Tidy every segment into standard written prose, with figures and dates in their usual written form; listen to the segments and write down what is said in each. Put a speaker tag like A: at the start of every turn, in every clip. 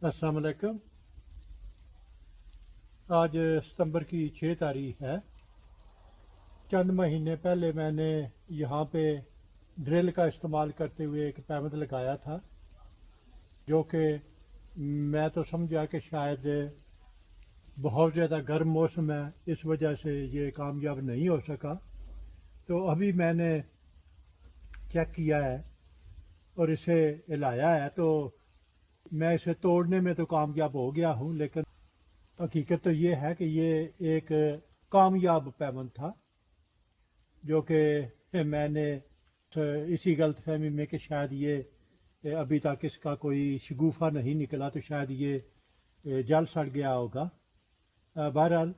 A: अस्सलाम वालेकुम। आज सितंबर की 6 तारीख है। चंद महीने पहले मैंने यहाँ पे ड्रिल का इस्तेमाल करते हुए एक पैमद लगाया था, जो कि मैं तो समझा कि शायद बहुत ज़्यादा गर्म मौसम है, इस वजह से ये कामयाब नहीं हो सका। तो अभी मैंने चेक किया है और इसे हिलाया है, तो मैं इसे तोड़ने में तो कामयाब हो गया हूँ, लेकिन हकीकत तो ये है कि ये एक कामयाब पैमन था, जो कि मैंने इसी गलत फहमी में कि शायद ये अभी तक इसका कोई शगुफ़ा नहीं निकला, तो शायद ये जल सड़ गया होगा। बहरहाल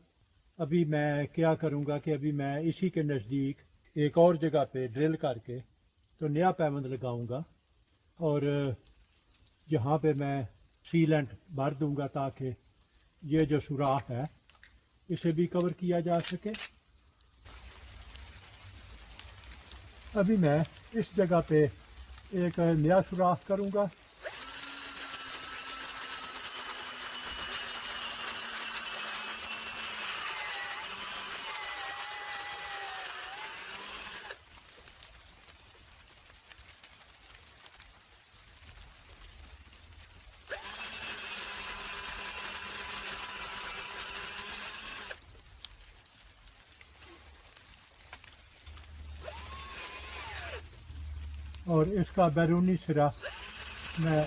A: अभी मैं क्या करूँगा कि अभी मैं इसी के नज़दीक एक और जगह पे ड्रिल करके तो नया पैमंद लगाऊंगा, और यहाँ पे मैं सीलेंट भर दूंगा ताकि ये जो सुराख है इसे भी कवर किया जा सके। अभी मैं इस जगह पे एक नया सुराख करूँगा। और इसका बैरूनी सिरा मैं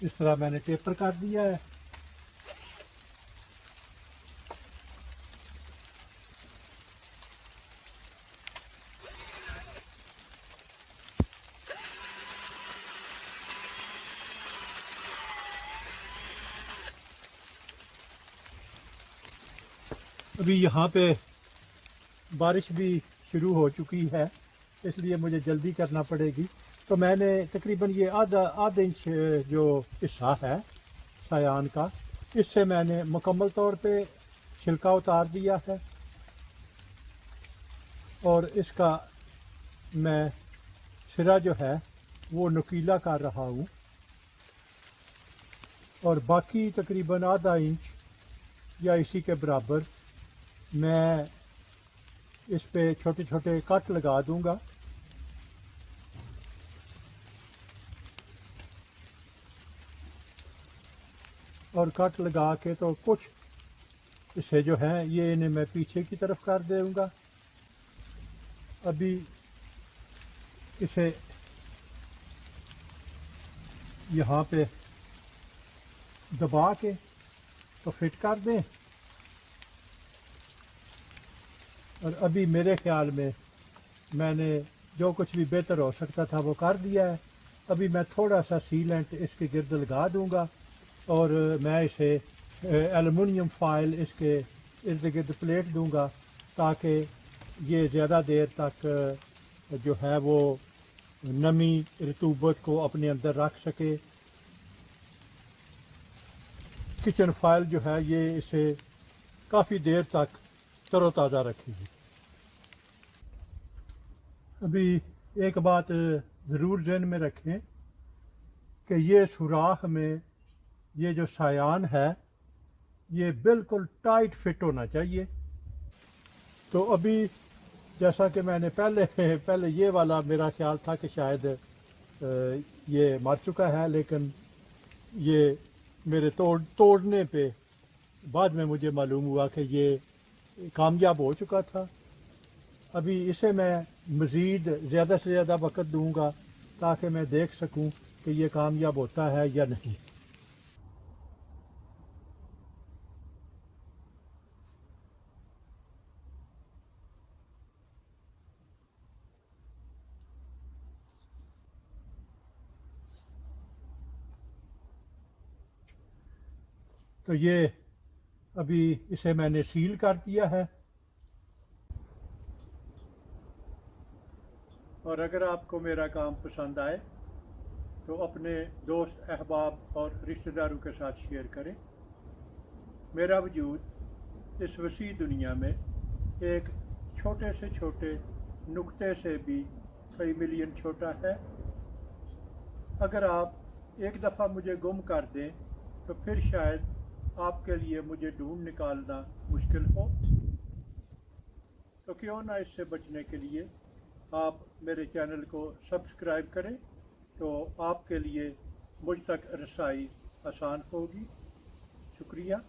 A: इस तरह मैंने टेपर कर दिया है। अभी यहाँ पे बारिश भी शुरू हो चुकी है, इसलिए मुझे जल्दी करना पड़ेगी। तो मैंने तकरीबन ये आधा इंच जो हिस्सा है सायान का, इससे मैंने मुकम्मल तौर पे छिलका उतार दिया है, और इसका मैं सिरा जो है वो नुकीला कर रहा हूँ, और बाकी तकरीबन आधा इंच या इसी के बराबर मैं इस पे छोटे छोटे कट लगा दूंगा। और कट लगा के तो कुछ इसे जो है ये इन्हें मैं पीछे की तरफ कर दूंगा। अभी इसे यहाँ पे दबा के तो फिट कर दें, और अभी मेरे ख्याल में मैंने जो कुछ भी बेहतर हो सकता था वो कर दिया है। अभी मैं थोड़ा सा सीलेंट इसके गिर्द लगा दूंगा, और मैं इसे एलुमिनियम फाइल इसके इर्द गिर्द प्लेट दूंगा, ताकि ये ज़्यादा देर तक जो है वो नमी रतूबत को अपने अंदर रख सके। किचन फाइल जो है ये इसे काफ़ी देर तक तरोताज़ा रखेगी। अभी एक बात ज़रूर ज़हन में रखें कि ये सुराख में ये जो सायान है ये बिल्कुल टाइट फिट होना चाहिए। तो अभी जैसा कि मैंने पहले ये वाला मेरा ख्याल था कि शायद ये मर चुका है, लेकिन ये मेरे तोड़ने पे बाद में मुझे मालूम हुआ कि ये कामयाब हो चुका था। अभी इसे मैं मज़ीद ज़्यादा से ज़्यादा वक्त दूंगा ताकि मैं देख सकूं कि ये कामयाब होता है या नहीं। तो ये अभी इसे मैंने सील कर दिया है। और अगर आपको मेरा काम पसंद आए तो अपने दोस्त अहबाब और रिश्तेदारों के साथ शेयर करें। मेरा वजूद इस वसी दुनिया में एक छोटे से छोटे नुक्ते से भी कई मिलियन छोटा है। अगर आप एक दफ़ा मुझे गुम कर दें तो फिर शायद आपके लिए मुझे ढूंढ निकालना मुश्किल हो। तो क्यों ना इससे बचने के लिए आप मेरे चैनल को सब्सक्राइब करें, तो आपके लिए मुझ तक रसाई आसान होगी। शुक्रिया।